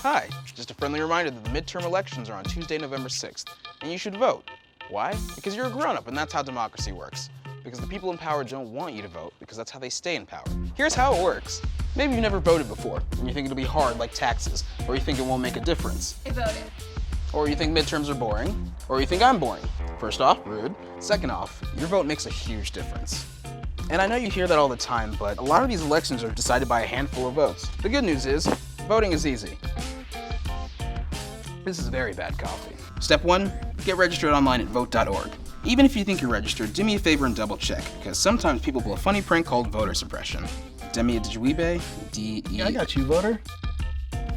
Hi, just a friendly reminder that the midterm elections are on Tuesday, November 6th, and you should vote. Why? Because you're a grown-up, and that's how democracy works. Because the people in power don't want you to vote, because that's how they stay in power. Here's how it works. Maybe you've never voted before, and you think it'll be hard like taxes, or you think it won't make a difference. I voted. Or you think midterms are boring, or you think I'm boring. First off, rude. Second off, your vote makes a huge difference. And I know you hear that all the time, but a lot of these elections are decided by a handful of votes. The good news is, voting is easy. This is very bad coffee. Step 1, get registered online at vote.org. Even if you think you're registered, do me a favor and double check, because sometimes people pull a funny prank called voter suppression. Demi Adejuyigbe, D-E... Yeah, I got you, voter.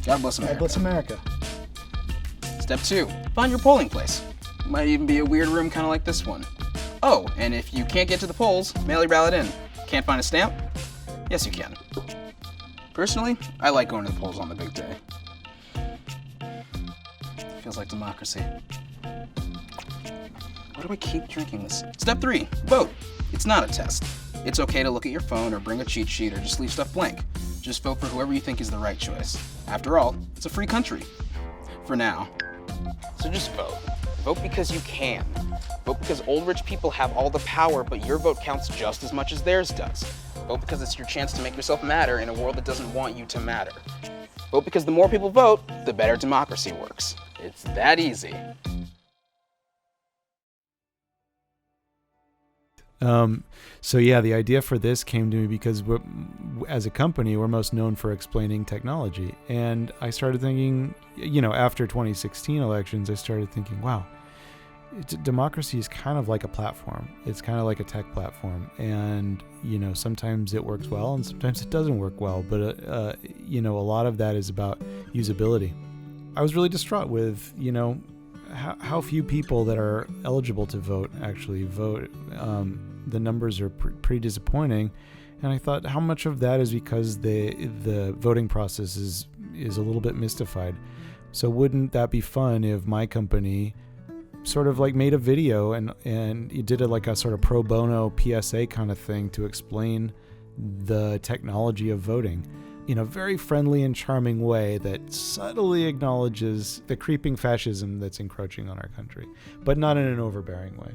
God bless America. God bless America. Step 2, find your polling place. Might even be a weird room kind of like this one. Oh, and if you can't get to the polls, mail your ballot in. Can't find a stamp? Yes, you can. Personally, I like going to the polls on the big day. Feels like democracy. Why do I keep drinking this? Step 3, vote. It's not a test. It's okay to look at your phone or bring a cheat sheet or just leave stuff blank. Just vote for whoever you think is the right choice. After all, it's a free country. For now. So just vote. Vote because you can. Vote because old rich people have all the power, but your vote counts just as much as theirs does. Vote because it's your chance to make yourself matter in a world that doesn't want you to matter. Vote because the more people vote, the better democracy works. It's that easy. So yeah, the idea for this came to me because as a company, we're most known for explaining technology. And I started thinking, after 2016 elections, I started thinking, wow, democracy is kind of like a platform. It's kind of like a tech platform. And, sometimes it works well and sometimes it doesn't work well. But, a lot of that is about usability. I was really distraught with, how few people that are eligible to vote actually vote. The numbers are pretty disappointing, and I thought, how much of that is because the voting process is a little bit mystified? So wouldn't that be fun if my company sort of like made a video and you did it like a sort of pro bono PSA kind of thing to explain the technology of voting in a very friendly and charming way that subtly acknowledges the creeping fascism that's encroaching on our country, but not in an overbearing way,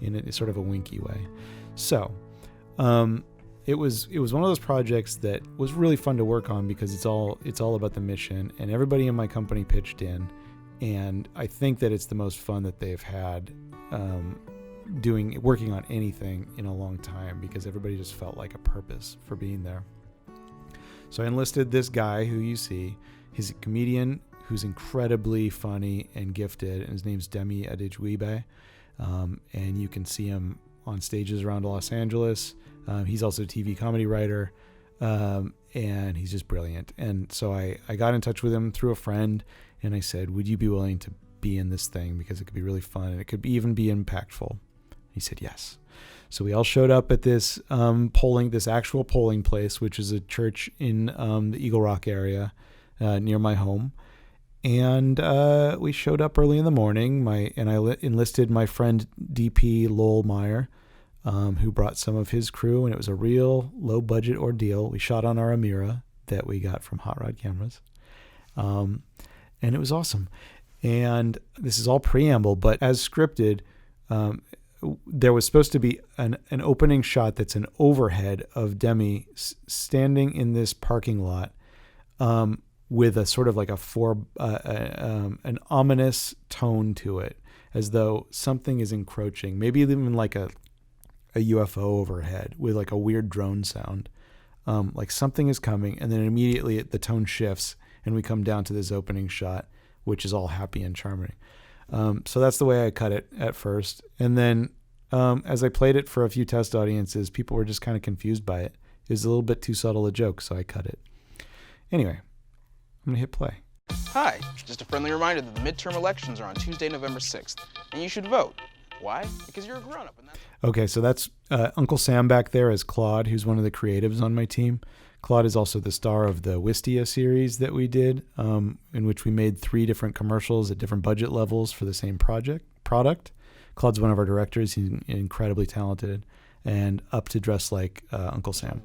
in a sort of a winky way. So it was one of those projects that was really fun to work on because it's all about the mission, and everybody in my company pitched in, and I think that it's the most fun that they've had working on anything in a long time, because everybody just felt like a purpose for being there. So I enlisted this guy who you see. He's a comedian who's incredibly funny and gifted, and his name's Demi Adejuyigbe. And you can see him on stages around Los Angeles. He's also a TV comedy writer, and he's just brilliant. And so I got in touch with him through a friend, and I said, would you be willing to be in this thing? Because it could be really fun, and it could even be impactful. He said yes. So we all showed up at this actual polling place, which is a church in the Eagle Rock area near my home. And we showed up early in the morning. I enlisted my friend DP Lowell Meyer, who brought some of his crew, and it was a real low-budget ordeal. We shot on our Amira that we got from Hot Rod Cameras, and it was awesome. And this is all preamble, but as scripted, there was supposed to be an opening shot that's an overhead of Demi standing in this parking lot, with a sort of like an ominous tone to it, as though something is encroaching, maybe even like a UFO overhead with like a weird drone sound, like something is coming, and then immediately the tone shifts and we come down to this opening shot, which is all happy and charming. So that's the way I cut it at first. And then as I played it for a few test audiences, people were just kind of confused by it. It was a little bit too subtle a joke, so I cut it. Anyway, I'm going to hit play. Hi, just a friendly reminder that the midterm elections are on Tuesday, November 6th, and you should vote. Why? Because you're a grown-up. Okay, so that's Uncle Sam back there as Claude, who's one of the creatives on my team. Claude is also the star of the Wistia series that we did, in which we made 3 different commercials at different budget levels for the same product. Claude's one of our directors. He's incredibly talented and up to dress like Uncle Sam,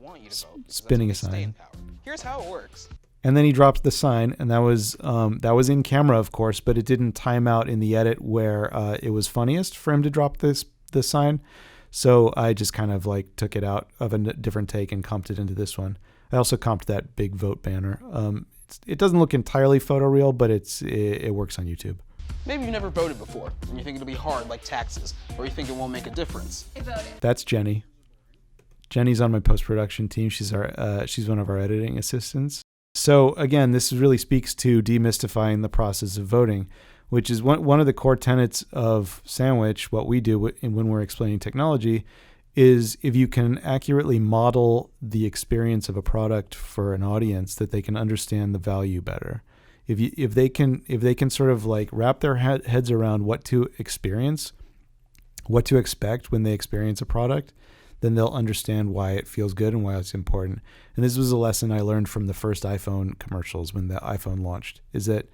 spinning a sign. Here's how it works. And then he dropped the sign, and that was in camera, of course, but it didn't time out in the edit where it was funniest for him to drop the sign. So I just kind of like took it out of a different take and comped it into this one. I also comped that big vote banner. It doesn't look entirely photoreal, but it works on YouTube. Maybe you've never voted before, and you think it'll be hard like taxes, or you think it won't make a difference. I voted. That's Jenny. Jenny's on my post-production team. She's one of our editing assistants. So again, this really speaks to demystifying the process of voting, which is one of the core tenets of Sandwich. What we do when we're explaining technology is if you can accurately model the experience of a product for an audience, that they can understand the value better. If they can sort of like wrap their heads around what to experience, what to expect when they experience a product, then they'll understand why it feels good and why it's important. And this was a lesson I learned from the first iPhone commercials when the iPhone launched, is that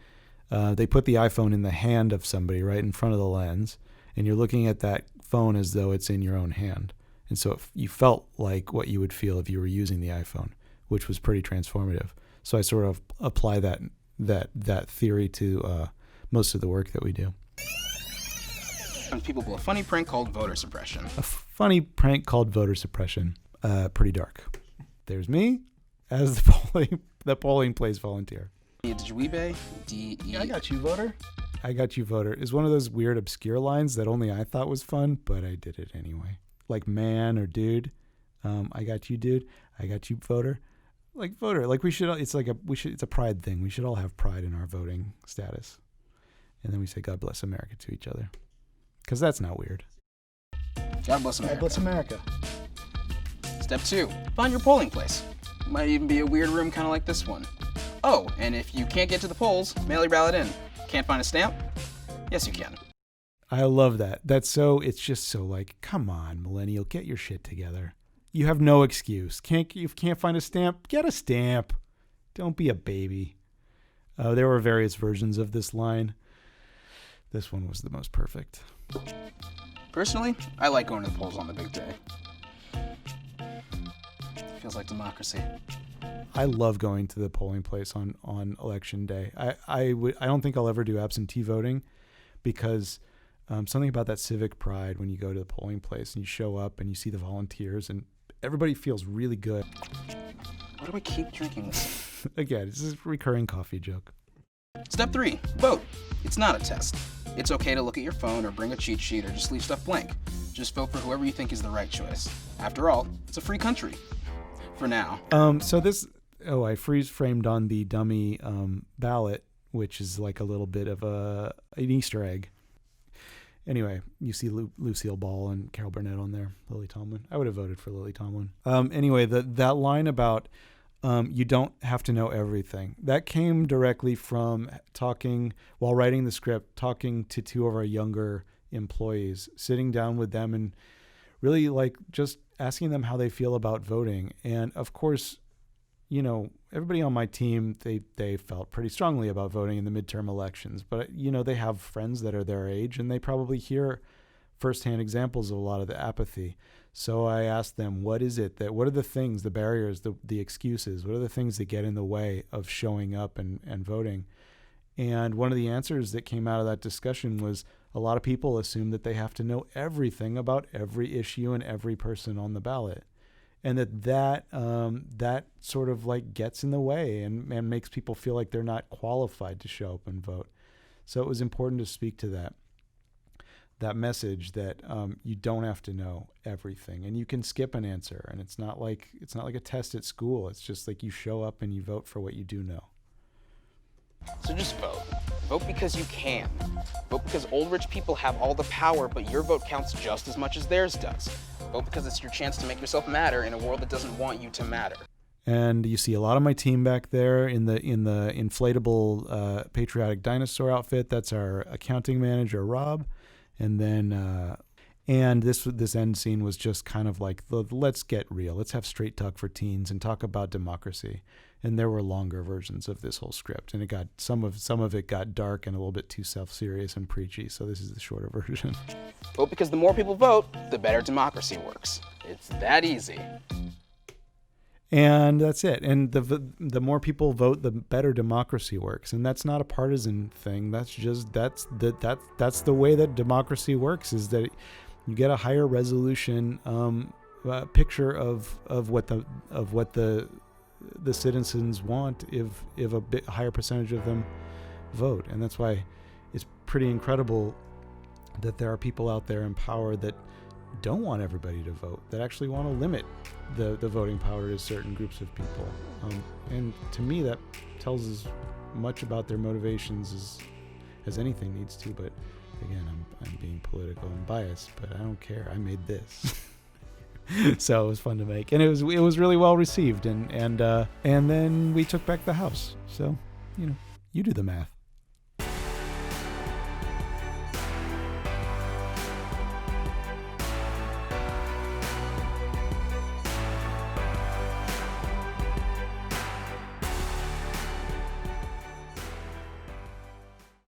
they put the iPhone in the hand of somebody right in front of the lens, and you're looking at that phone as though it's in your own hand. And so you felt like what you would feel if you were using the iPhone, which was pretty transformative. So I sort of apply that theory to most of the work that we do. People pull a funny prank called voter suppression. A funny prank called voter suppression. Pretty dark. There's me as the polling place volunteer. Demi Adejuyigbe, D-E. I got you, voter. I got you, voter is one of those weird obscure lines that only I thought was fun, but I did it anyway. Like man or dude. I got you, dude. I got you, voter. Like voter. Like it's a pride thing. We should all have pride in our voting status. And then we say God bless America to each other. Because that's not weird. God bless America. God bless America. Step 2, find your polling place. It might even be a weird room kind of like this one. Oh, and if you can't get to the polls, mail your ballot in. Can't find a stamp? Yes, you can. I love that. It's just so like, come on, millennial, get your shit together. You have no excuse. You can't find a stamp? Get a stamp. Don't be a baby. There were various versions of this line. This one was the most perfect. Personally, I like going to the polls on the big day. Feels like democracy. I love going to the polling place on election day. I don't think I'll ever do absentee voting because something about that civic pride when you go to the polling place and you show up and you see the volunteers and everybody feels really good. Why do I keep drinking this? Again, this is a recurring coffee joke. Step 3, vote. It's not a test. It's okay to look at your phone or bring a cheat sheet or just leave stuff blank. Just vote for whoever you think is the right choice. After all, it's a free country. For now. I freeze-framed on the dummy ballot, which is like a little bit of an Easter egg. Anyway, you see Lucille Ball and Carol Burnett on there, Lily Tomlin. I would have voted for Lily Tomlin. Anyway, that line about you don't have to know everything, that came directly from talking, while writing the script, talking to two of our younger employees, sitting down with them and really like just asking them how they feel about voting. And of course, you know, everybody on my team, they felt pretty strongly about voting in the midterm elections, but you know, they have friends that are their age and they probably hear firsthand examples of a lot of the apathy. So I asked them, what are the things, the barriers, the excuses, what are the things that get in the way of showing up and voting? And one of the answers that came out of that discussion was a lot of people assume that they have to know everything about every issue and every person on the ballot. And that sort of like gets in the way and makes people feel like they're not qualified to show up and vote. So it was important to speak to that message that you don't have to know everything and you can skip an answer, and it's not like a test at school. It's just like you show up and you vote for what you do know. So just vote. Vote because you can. Vote because old rich people have all the power, but your vote counts just as much as theirs does. Vote because it's your chance to make yourself matter in a world that doesn't want you to matter. And you see a lot of my team back there in the inflatable patriotic dinosaur outfit. That's our accounting manager, Rob. And then and this end scene was just kind of like, let's get real. Let's have straight talk for teens and talk about democracy. And there were longer versions of this whole script, and it got some of it got dark and a little bit too self-serious and preachy. So this is the shorter version. Vote because the more people vote, the better democracy works. It's that easy. And that's it. And the more people vote, the better democracy works. And that's not a partisan thing. That's the way that democracy works, is that you get a higher resolution picture of what the citizens want if a bit higher percentage of them vote. And that's why it's pretty incredible that there are people out there in power that don't want everybody to vote, that actually want to limit the voting power to certain groups of people. And to me, that tells as much about their motivations as anything needs to. But again, I'm being political and biased, but I don't care. I made this. So it was fun to make, and it was really well received, and then we took back the house. So, you do the math.